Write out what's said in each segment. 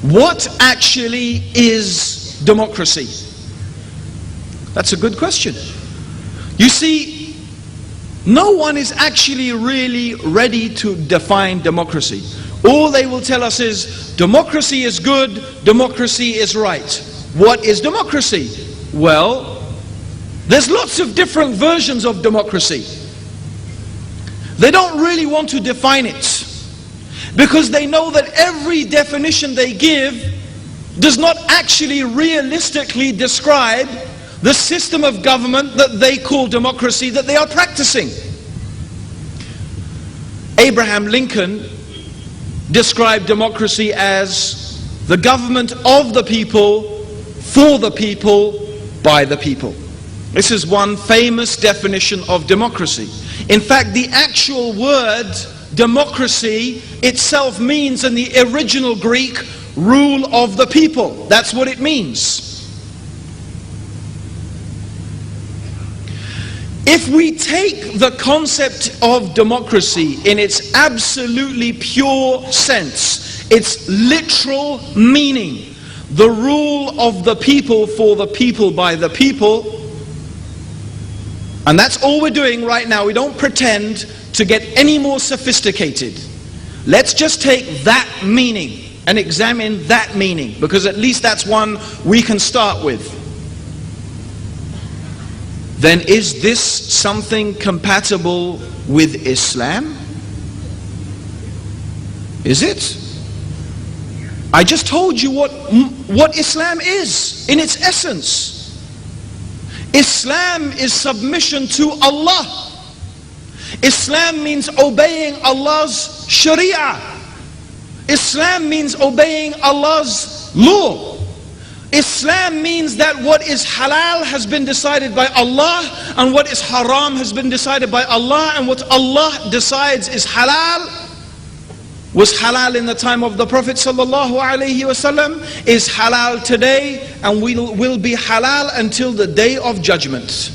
What actually is democracy? That's a good question. You see, no one is actually really ready to define democracy. All they will tell us is, democracy is good, democracy is right. What is democracy? Well, there's lots of different versions of democracy. They don't really want to define it, because they know that every definition they give does not actually realistically describe the system of government that they call democracy that they are practicing. Abraham Lincoln described democracy as the government of the people, for the people, by the people. This is one famous definition of democracy. In fact, the actual word democracy itself means in the original Greek, rule of the people. That's what it means. If we take the concept of democracy in its absolutely pure sense, its literal meaning, the rule of the people, for the people, by the people, and that's all we're doing right now. We don't pretend to get any more sophisticated. Let's just take that meaning and examine that meaning, because at least that's one we can start with. Then is this something compatible with Islam? Is it? I just told you what Islam is in its essence. Islam is submission to Allah. Islam means obeying Allah's Sharia. Islam means obeying Allah's law. Islam means that what is halal has been decided by Allah, and what is haram has been decided by Allah, and what Allah decides is halal, was halal in the time of the Prophet sallallahu alaihi wasallam, is halal today, and will be halal until the day of judgment.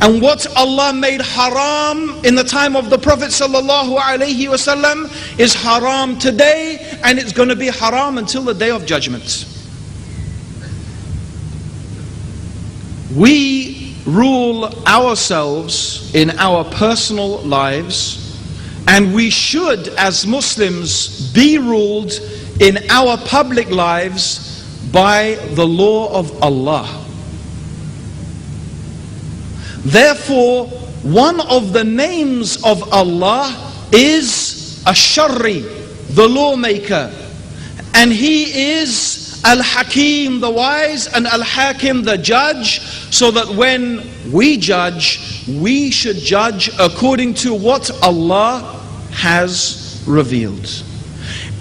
And what Allah made haram in the time of the Prophet sallallahu alaihi wasallam is haram today, and it's going to be haram until the day of judgment. We rule ourselves in our personal lives, and we should, as Muslims, be ruled in our public lives by the law of Allah. Therefore, one of the names of Allah is Ash-Sharri, the lawmaker, and He is Al-Hakim, the wise, and Al-Hakim, the judge, so that when we judge, we should judge according to what Allah has revealed.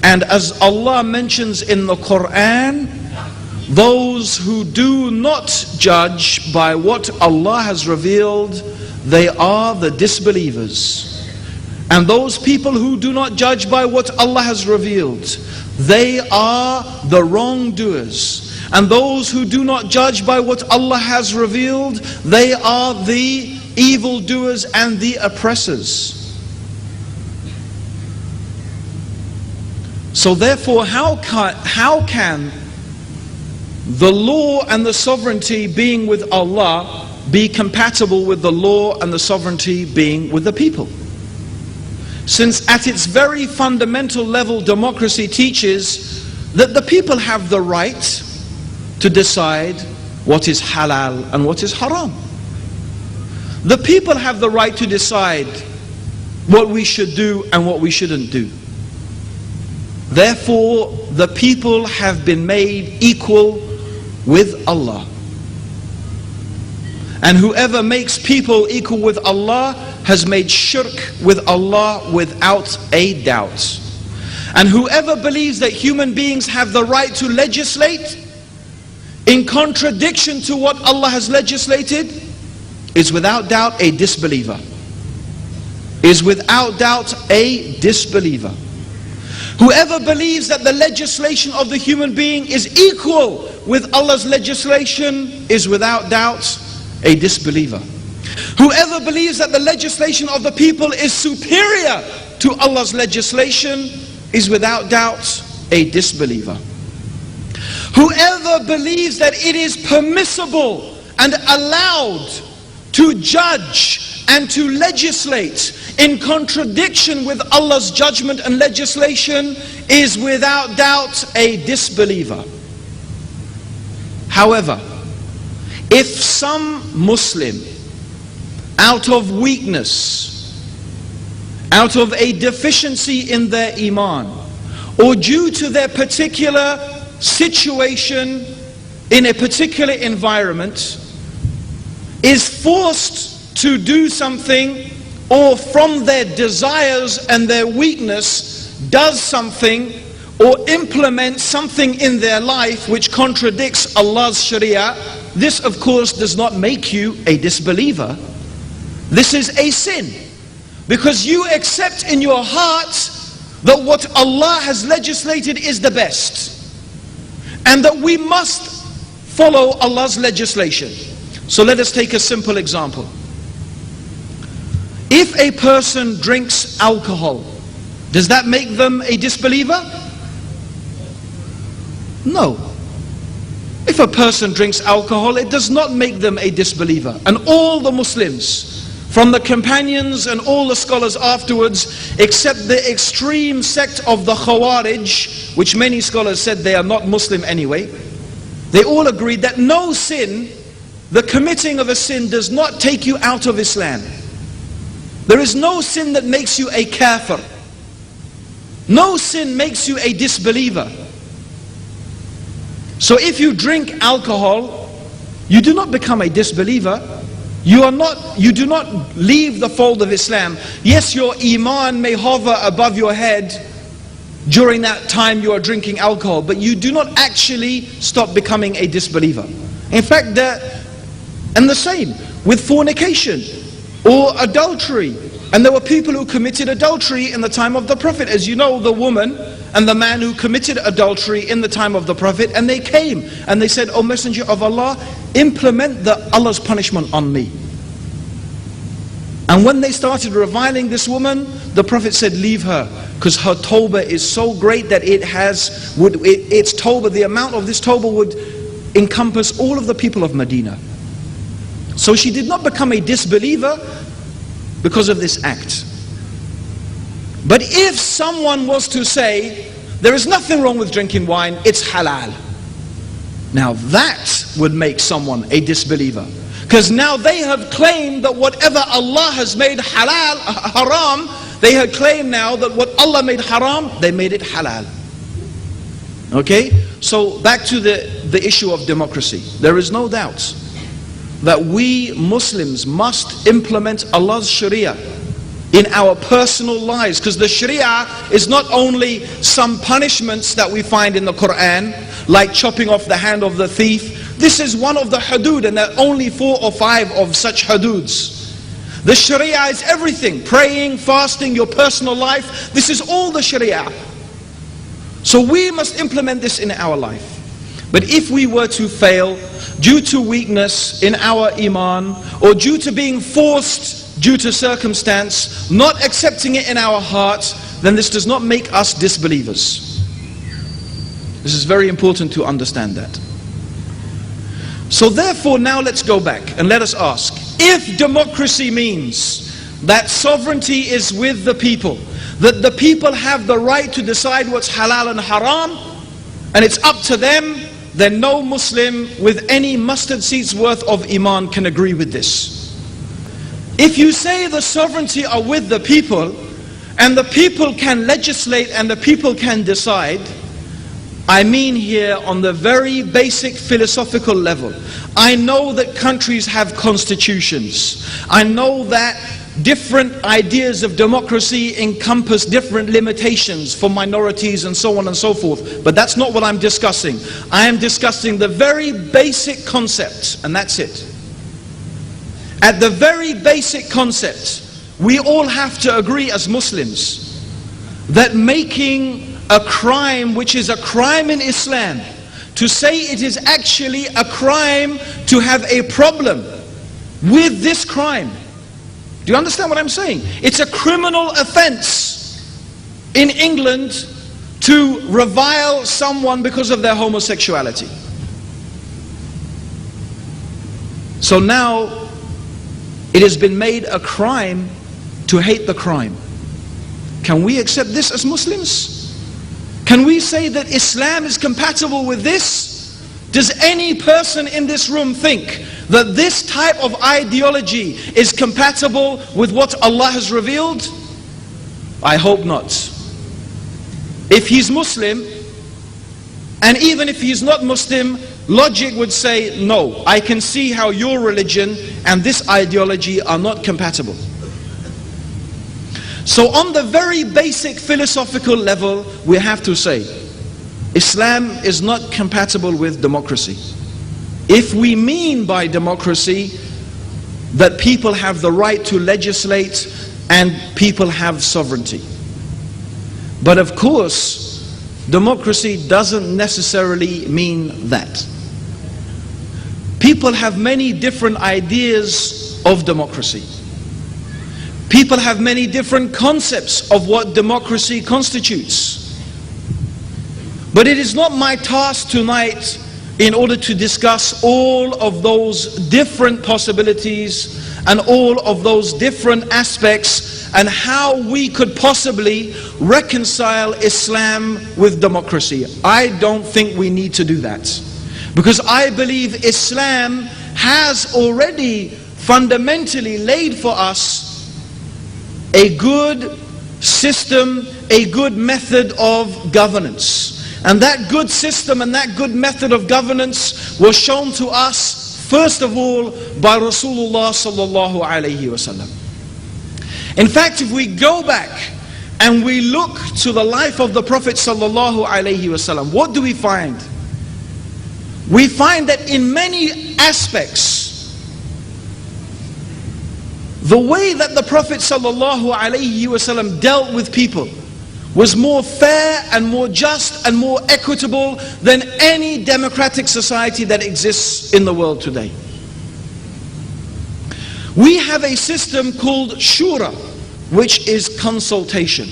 And as Allah mentions in the Quran, those who do not judge by what Allah has revealed, they are the disbelievers. And those people who do not judge by what Allah has revealed, they are the wrongdoers. And those who do not judge by what Allah has revealed, they are the evildoers and the oppressors. So therefore, how can the law and the sovereignty being with Allah be compatible with the law and the sovereignty being with the people? Since at its very fundamental level, democracy teaches that the people have the right to decide what is halal and what is haram. The people have the right to decide what we should do and what we shouldn't do. Therefore, the people have been made equal with Allah. And whoever makes people equal with Allah has made shirk with Allah without a doubt. And whoever believes that human beings have the right to legislate in contradiction to what Allah has legislated is without doubt a disbeliever. Is without doubt a disbeliever. Whoever believes that the legislation of the human being is equal with Allah's legislation is without doubt a disbeliever. Whoever believes that the legislation of the people is superior to Allah's legislation is without doubt a disbeliever. Whoever believes that it is permissible and allowed to judge and to legislate in contradiction with Allah's judgment and legislation is without doubt a disbeliever. However, if some Muslim, out of weakness, out of a deficiency in their iman, or due to their particular situation in a particular environment, is forced to do something, or from their desires and their weakness does something or implements something in their life which contradicts Allah's Sharia, this of course does not make you a disbeliever. This is a sin, because you accept in your heart that what Allah has legislated is the best, and that we must follow Allah's legislation. So let us take a simple example. If a person drinks alcohol, does that make them a disbeliever? No. If a person drinks alcohol, it does not make them a disbeliever. And all the Muslims, from the companions and all the scholars afterwards, except the extreme sect of the Khawarij, which many scholars said they are not Muslim anyway, they all agreed that no sin, the committing of a sin, does not take you out of Islam. There is no sin that makes you a kafir. No sin makes you a disbeliever. So if you drink alcohol, you do not become a disbeliever. You do not leave the fold of Islam. Yes, your iman may hover above your head during that time you are drinking alcohol, but you do not actually stop becoming a disbeliever. In fact, and the same with fornication or adultery. And there were people who committed adultery in the time of the Prophet. As you know, the woman and the man who committed adultery in the time of the Prophet, and they came and they said, "O Messenger of Allah, implement Allah's punishment on me." And when they started reviling this woman, the Prophet said, "Leave her, because her tawbah is so great that its tawbah, the amount of this tawbah would encompass all of the people of Medina." So she did not become a disbeliever because of this act. But if someone was to say, there is nothing wrong with drinking wine, it's halal, now that would make someone a disbeliever. Because now they have claimed that whatever Allah has made haram, they have claimed now that what Allah made haram, they made it halal. Okay? So back to the issue of democracy. There is no doubt that we Muslims must implement Allah's Sharia in our personal lives, because the Sharia is not only some punishments that we find in the Quran, like chopping off the hand of the thief. This is one of the hudud, and there are only 4 or 5 of such hududs. The Sharia is everything: praying, fasting, your personal life. This is all the Sharia. So we must implement this in our life. But if we were to fail due to weakness in our iman, or due to being forced due to circumstance, not accepting it in our heart, then this does not make us disbelievers. This is very important to understand that. So therefore, now let's go back and let us ask, if democracy means that sovereignty is with the people, that the people have the right to decide what's halal and haram, and it's up to them, then no Muslim with any mustard seed's worth of iman can agree with this. If you say the sovereignty are with the people, and the people can legislate and the people can decide, I mean here on the very basic philosophical level. I know that countries have constitutions. I know that different ideas of democracy encompass different limitations for minorities and so on and so forth. But that's not what I'm discussing. I am discussing the very basic concept, and that's it. At the very basic concept, we all have to agree as Muslims that making a crime which is a crime in Islam, to say it is actually a crime to have a problem with this crime. Do you understand what I'm saying? It's a criminal offense in England to revile someone because of their homosexuality. So now it has been made a crime to hate the crime. Can we accept this as Muslims? Can we say that Islam is compatible with this? Does any person in this room think that this type of ideology is compatible with what Allah has revealed? I hope not. If he's Muslim, and even if he's not Muslim, logic would say, no, I can see how your religion and this ideology are not compatible. So on the very basic philosophical level, we have to say, Islam is not compatible with democracy. If we mean by democracy that people have the right to legislate and people have sovereignty. But of course, democracy doesn't necessarily mean that. People have many different ideas of democracy. People have many different concepts of what democracy constitutes. But it is not my task tonight in order to discuss all of those different possibilities and all of those different aspects and how we could possibly reconcile Islam with democracy. I don't think we need to do that, because I believe Islam has already fundamentally laid for us a good system, a good method of governance. And that good system and that good method of governance was shown to us first of all by Rasulullah sallallahu alayhi wasallam. In fact, if we go back and we look to the life of the Prophet sallallahu alayhi wasallam, what do we find? We find that in many aspects, the way that the Prophet sallallahu alayhi wasallam dealt with people was more fair and more just and more equitable than any democratic society that exists in the world today. We have a system called shura, which is consultation.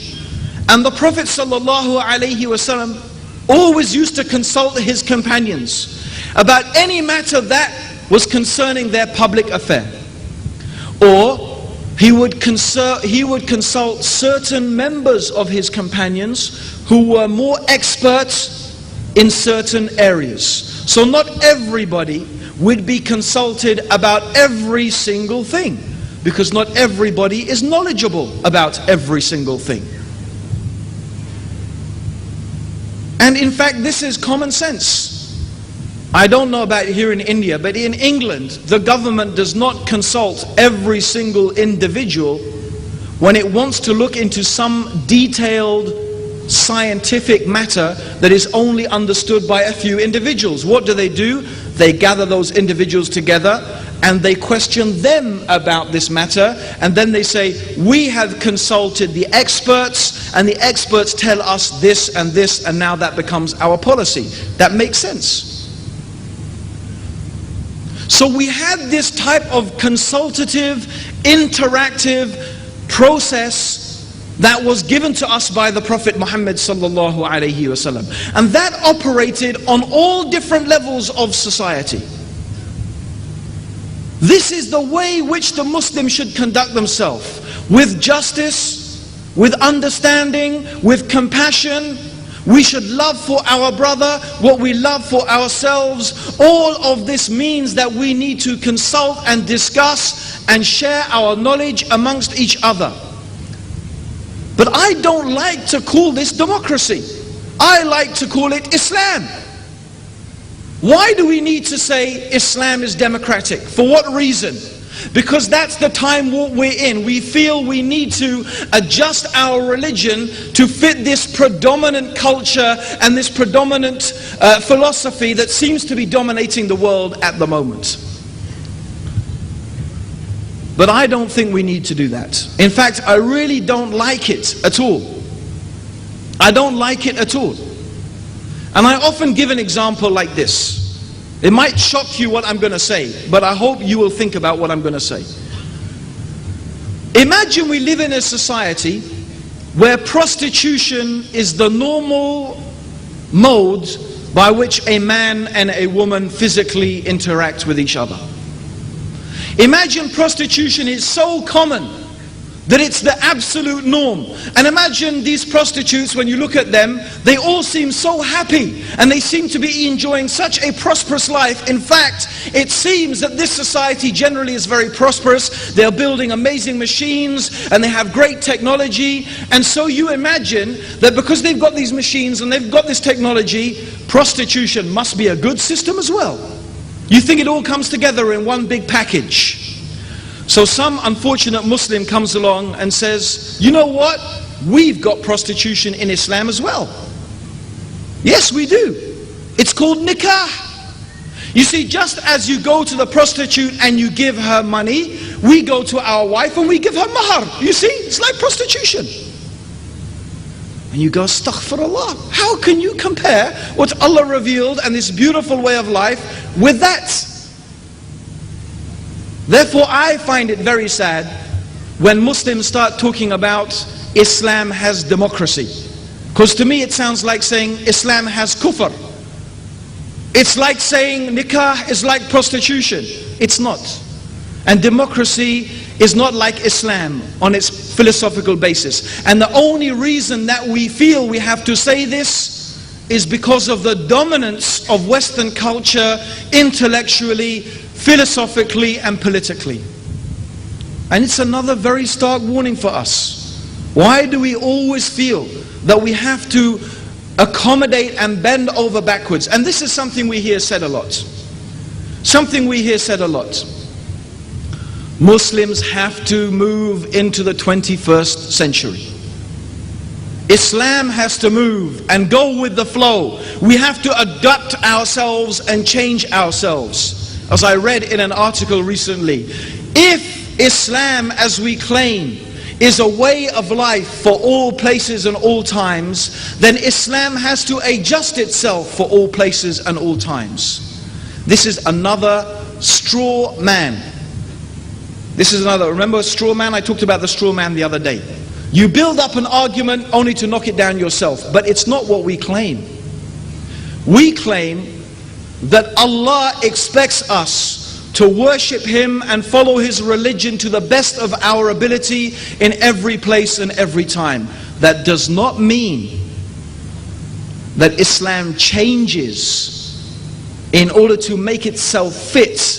And the Prophet sallallahu alaihi wasallam always used to consult his companions about any matter that was concerning their public affair. Or he would consult certain members of his companions who were more experts in certain areas. So not everybody would be consulted about every single thing, because not everybody is knowledgeable about every single thing. And in fact, this is common sense. I don't know about here in India, but in England, the government does not consult every single individual when it wants to look into some detailed scientific matter that is only understood by a few individuals. What do? They gather those individuals together and they question them about this matter, and then they say, we have consulted the experts and the experts tell us this, and now that becomes our policy. That makes sense. So we had this type of consultative, interactive process that was given to us by the Prophet Muhammad sallallahu alaihi wasallam, and that operated on all different levels of society. This is the way which the Muslim should conduct themselves, with justice, with understanding, with compassion. We should love for our brother what we love for ourselves. All of this means that we need to consult and discuss and share our knowledge amongst each other. But I don't like to call this democracy. I like to call it Islam. Why do we need to say Islam is democratic? For what reason? Because that's the time we're in. We feel we need to adjust our religion to fit this predominant culture and this predominant philosophy that seems to be dominating the world at the moment. But I don't think we need to do that. In fact, I really don't like it at all. I don't like it at all. And I often give an example like this. It might shock you what I'm going to say, but I hope you will think about what I'm going to say. Imagine we live in a society where prostitution is the normal mode by which a man and a woman physically interact with each other. Imagine prostitution is so common that it's the absolute norm. And imagine these prostitutes, when you look at them, they all seem so happy and they seem to be enjoying such a prosperous life. In fact, it seems that this society generally is very prosperous. They're building amazing machines and they have great technology. And so you imagine that because they've got these machines and they've got this technology, prostitution must be a good system as well. You think it all comes together in one big package. So some unfortunate Muslim comes along and says, you know what? We've got prostitution in Islam as well. Yes, we do. It's called nikah. You see, just as you go to the prostitute and you give her money, we go to our wife and we give her mahar. You see, it's like prostitution. And you go, astaghfirullah. How can you compare what Allah revealed and this beautiful way of life with that? Therefore, I find it very sad when Muslims start talking about Islam has democracy. Because to me it sounds like saying Islam has kufr. It's like saying nikah is like prostitution. It's not. And democracy is not like Islam on its philosophical basis. And the only reason that we feel we have to say this is because of the dominance of Western culture intellectually, philosophically and politically. And it's another very stark warning for us. Why do we always feel that we have to accommodate and bend over backwards? And this is something we hear said a lot. Something we hear said a lot. Muslims have to move into the 21st century. Islam has to move and go with the flow. We have to adapt ourselves and change ourselves. As I read in an article recently, if Islam, as we claim, is a way of life for all places and all times, then Islam has to adjust itself for all places and all times. This is another straw man. This is another, remember straw man? I talked about the straw man the other day. You build up an argument only to knock it down yourself, but it's not what we claim. We claim that Allah expects us to worship Him and follow His religion to the best of our ability in every place and every time. That does not mean that Islam changes in order to make itself fit.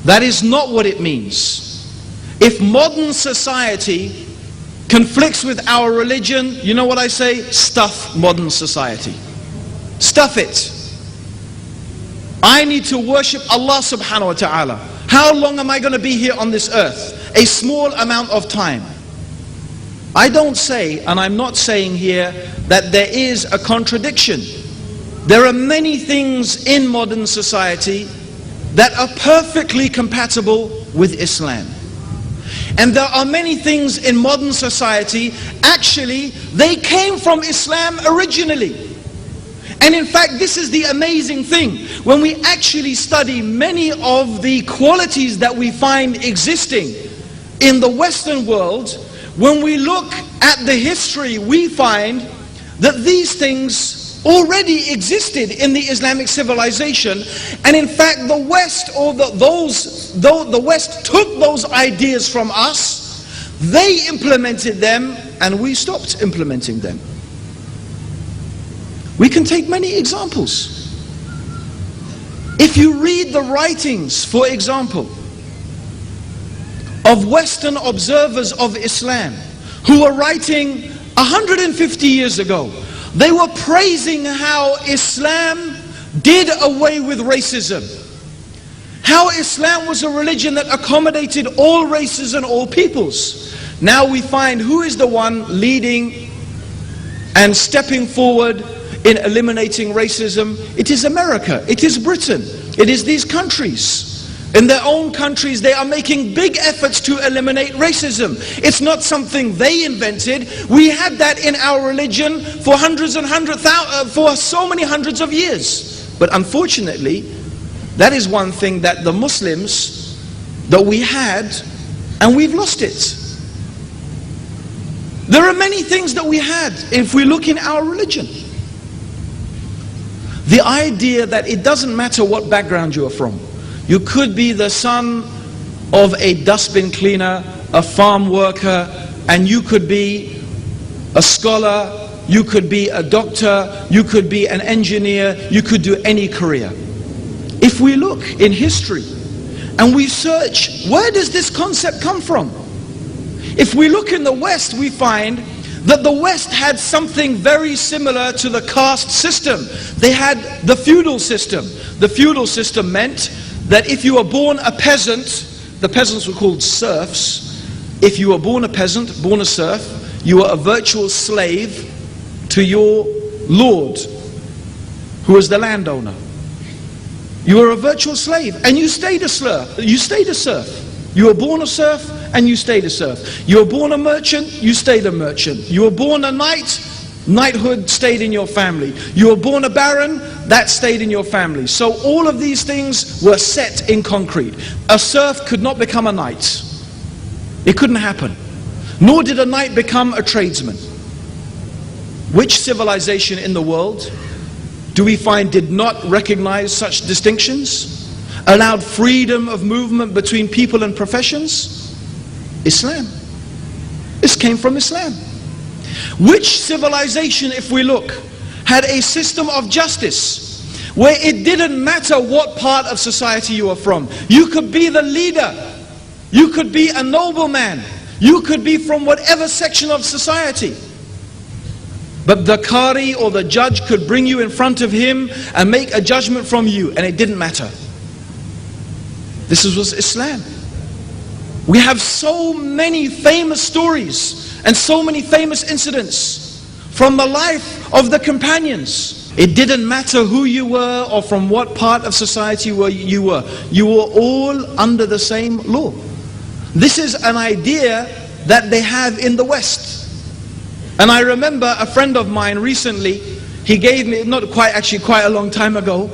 That is not what it means. If modern society conflicts with our religion, you know what I say? Stuff modern society. Stuff it. I need to worship Allah subhanahu wa ta'ala. How long am I going to be here on this earth? A small amount of time. I don't say, and I'm not saying here, that there is a contradiction. There are many things in modern society that are perfectly compatible with Islam. And there are many things in modern society, actually, they came from Islam originally. And in fact, this is the amazing thing. When we actually study many of the qualities that we find existing in the Western world, when we look at the history, we find that these things already existed in the Islamic civilization. And in fact, the West, or the West took those ideas from us, they implemented them, and we stopped implementing them. We can take many examples. If you read the writings, for example, of Western observers of Islam who were writing 150 years ago, they were praising how Islam did away with racism. How Islam was a religion that accommodated all races and all peoples. Now we find who is the one leading and stepping forward in eliminating racism. It is America, it is Britain, it is these countries. In their own countries they are making big efforts to eliminate racism. It's not something they invented. We had that in our religion for for so many hundreds of years. But unfortunately, that is one thing that the Muslims, that we had, and we've lost it. There are many things that we had if we look in our religion. The idea that it doesn't matter what background you are from. You could be the son of a dustbin cleaner, a farm worker, and you could be a scholar, you could be a doctor, you could be an engineer, you could do any career. If we look in history and we search, where does this concept come from? If we look in the West, we find that the West had something very similar to the caste system. They had the feudal system. The feudal system meant that if you were born a peasant, the peasants were called serfs. If you were born a peasant, born a serf, you were a virtual slave to your lord, who was the landowner. You were a virtual slave, and you stayed a serf. You stayed a serf. You were born a serf, and you stayed a serf. You were born a merchant, you stayed a merchant. You were born a knight, knighthood stayed in your family. You were born a baron, that stayed in your family. So all of these things were set in concrete. A serf could not become a knight. It couldn't happen. Nor did a knight become a tradesman. Which civilization in the world do we find did not recognize such distinctions? Allowed freedom of movement between people and professions? Islam. This came from Islam. Which civilization, if we look, had a system of justice where it didn't matter what part of society you are from? You could be the leader, you could be a nobleman, you could be from whatever section of society, but the Qari or the judge could bring you in front of him and make a judgment from you, and it didn't matter. This was Islam. We have so many famous stories and so many famous incidents from the life of the companions. It didn't matter who you were or from what part of society you were. You were all under the same law. This is an idea that they have in the West. And I remember a friend of mine recently, he gave me, not quite, actually quite a long time ago,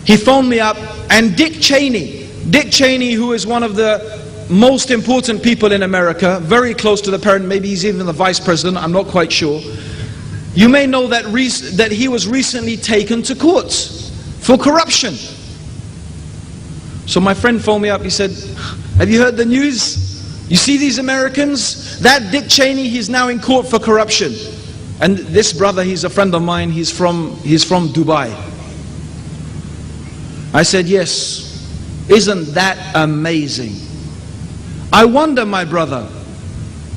he phoned me up, and Dick Cheney, who is one of the most important people in America, very close to the president, maybe he's even the vice president, I'm not quite sure. You may know that he was recently taken to court for corruption. So my friend phoned me up, he said, have you heard the news? You see these Americans? That Dick Cheney, he's now in court for corruption. And this brother, he's a friend of mine, he's from Dubai. I said, yes. Isn't that amazing? I wonder, my brother,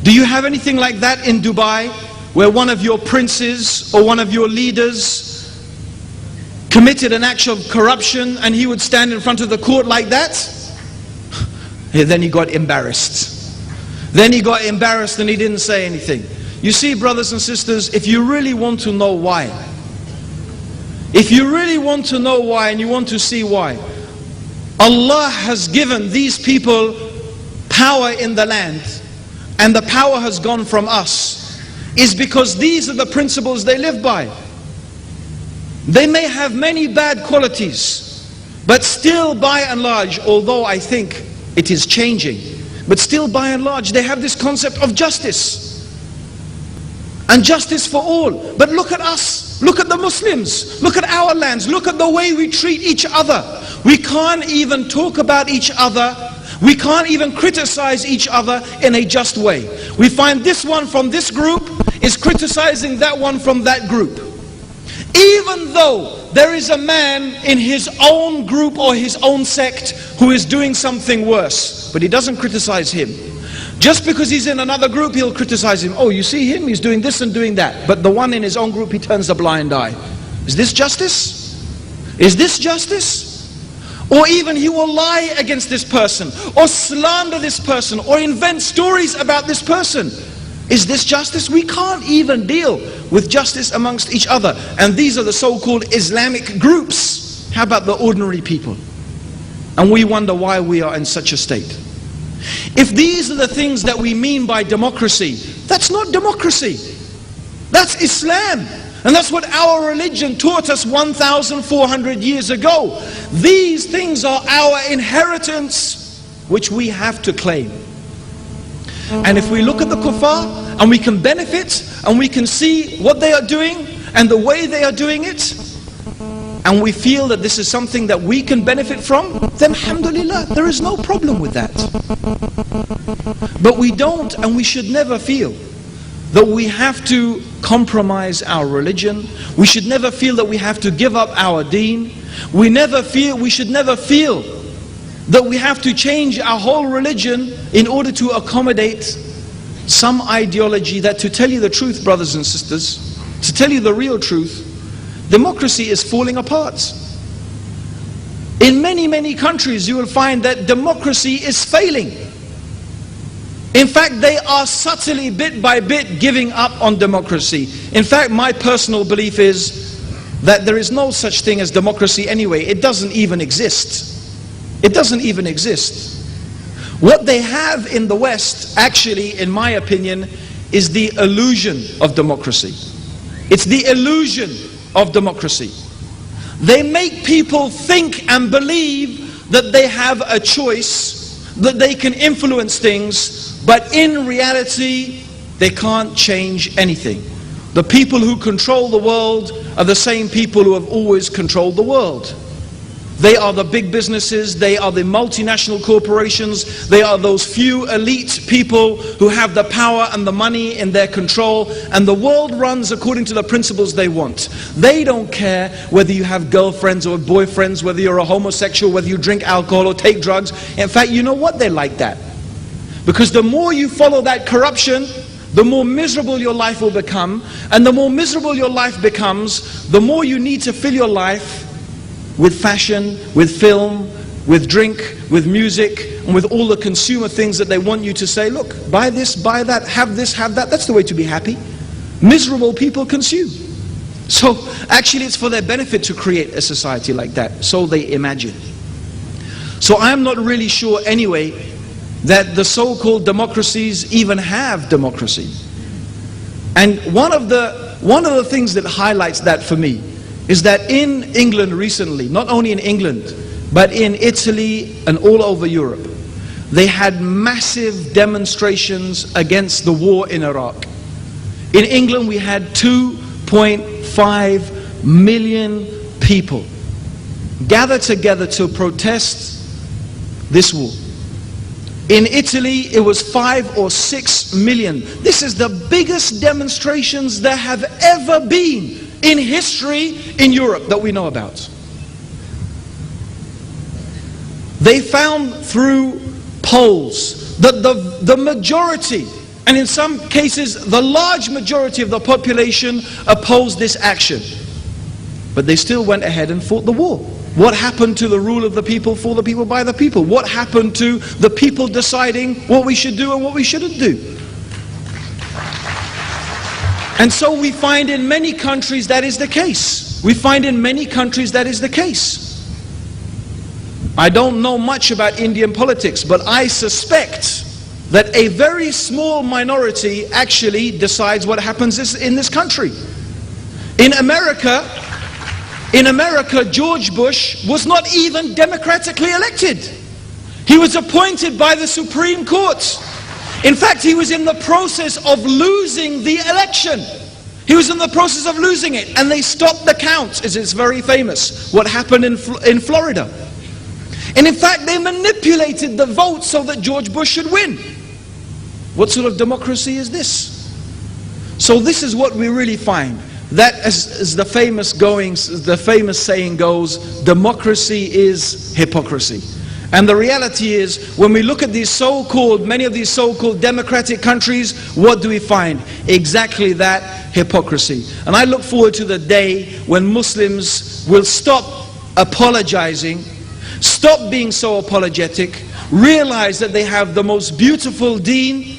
do you have anything like that in Dubai, where one of your princes or one of your leaders committed an act of corruption and he would stand in front of the court like that? And then he got embarrassed. Then he got embarrassed and he didn't say anything. You see, brothers and sisters, if you really want to know why, if you really want to know why and you want to see why, Allah has given these people power in the land, and the power has gone from us, is because these are the principles they live by. They may have many bad qualities, but still by and large, although I think it is changing, but still by and large they have this concept of justice. And justice for all. But look at us, look at the Muslims, look at our lands, look at the way we treat each other. We can't even talk about each other, we can't even criticize each other in a just way. We find this one from this group is criticizing that one from that group. Even though there is a man in his own group or his own sect who is doing something worse, but he doesn't criticize him. Just because he's in another group, he'll criticize him. Oh, you see him, he's doing this and doing that. But the one in his own group, he turns a blind eye. Is this justice? Is this justice? Or even he will lie against this person, or slander this person, or invent stories about this person. Is this justice? We can't even deal with justice amongst each other. And these are the so-called Islamic groups. How about the ordinary people? And we wonder why we are in such a state. If these are the things that we mean by democracy, that's not democracy. That's Islam. And that's what our religion taught us 1,400 years ago. These things are our inheritance, which we have to claim. And if we look at the kuffar and we can benefit and we can see what they are doing and the way they are doing it, and we feel that this is something that we can benefit from, then alhamdulillah, there is no problem with that. But we don't, and we should never feel that we have to compromise our religion. We should never feel that we have to give up our deen. We should never feel that we have to change our whole religion in order to accommodate some ideology that, to tell you the truth, brothers and sisters, to tell you the real truth, democracy is falling apart. In many, many countries you will find that democracy is failing. In fact, they are subtly, bit by bit, giving up on democracy. In fact, my personal belief is that there is no such thing as democracy anyway. It doesn't even exist. It doesn't even exist. What they have in the West, actually, in my opinion, is the illusion of democracy. It's the illusion of democracy. They make people think and believe that they have a choice, that they can influence things, but in reality, they can't change anything. The people who control the world are the same people who have always controlled the world. They are the big businesses, they are the multinational corporations, they are those few elite people who have the power and the money in their control, and the world runs according to the principles they want. They don't care whether you have girlfriends or boyfriends, whether you're a homosexual, whether you drink alcohol or take drugs. In fact, you know what? They're like that. Because the more you follow that corruption, the more miserable your life will become, and the more miserable your life becomes, the more you need to fill your life with fashion, with film, with drink, with music, and with all the consumer things that they want you to say, look, buy this, buy that, have this, have that. That's the way to be happy. Miserable people consume. So actually it's for their benefit to create a society like that. So they imagine. So I'm not really sure anyway that the so-called democracies even have democracy. And one of the things that highlights that for me is that in England recently, not only in England, but in Italy and all over Europe, they had massive demonstrations against the war in Iraq. In England we had 2.5 million people gathered together to protest this war. In Italy it was 5 or 6 million. This is the biggest demonstrations there have ever been in history in Europe that we know about. They found through polls that the majority, and in some cases the large majority of the population, opposed this action. But they still went ahead and fought the war. What happened to the rule of the people, for the people, by the people? What happened to the people deciding what we should do and what we shouldn't do? And so we find in many countries that is the case. We find in many countries that is the case. I don't know much about Indian politics, but I suspect that a very small minority actually decides what happens in this country. In America, George Bush was not even democratically elected. He was appointed by the Supreme Court. In fact, he was in the process of losing the election. He was in the process of losing it, and they stopped the count, as it's very famous, what happened in Florida. And in fact, they manipulated the vote so that George Bush should win. What sort of democracy is this? So this is what we really find. That, as the famous saying goes, democracy is hypocrisy. And the reality is, when we look at many of these so-called democratic countries, what do we find? Exactly that, hypocrisy. And I look forward to the day when Muslims will stop apologizing, stop being so apologetic, realize that they have the most beautiful deen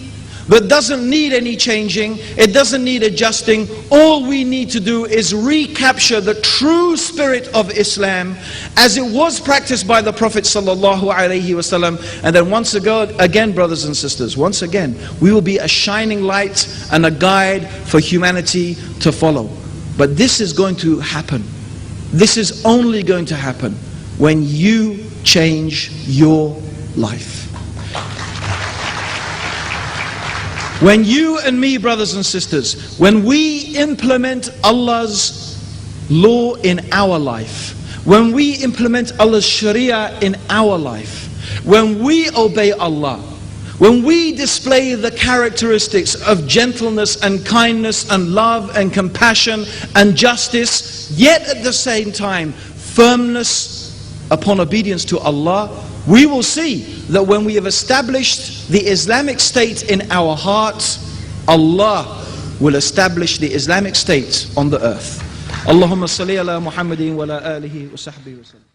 that doesn't need any changing, it doesn't need adjusting. All we need to do is recapture the true spirit of Islam as it was practiced by the Prophet sallallahu alaihi wasallam. And then once again, brothers and sisters, once again, we will be a shining light and a guide for humanity to follow. But this is going to happen. This is only going to happen when you change your life. When you and me, brothers and sisters, when we implement Allah's law in our life, when we implement Allah's Sharia in our life, when we obey Allah, when we display the characteristics of gentleness and kindness and love and compassion and justice, yet at the same time firmness upon obedience to Allah, we will see that when we have established the Islamic State in our hearts, Allah will establish the Islamic State on the earth. Allahumma salli ala Muhammadin wa ala alihi wa sahbihi wa sallam.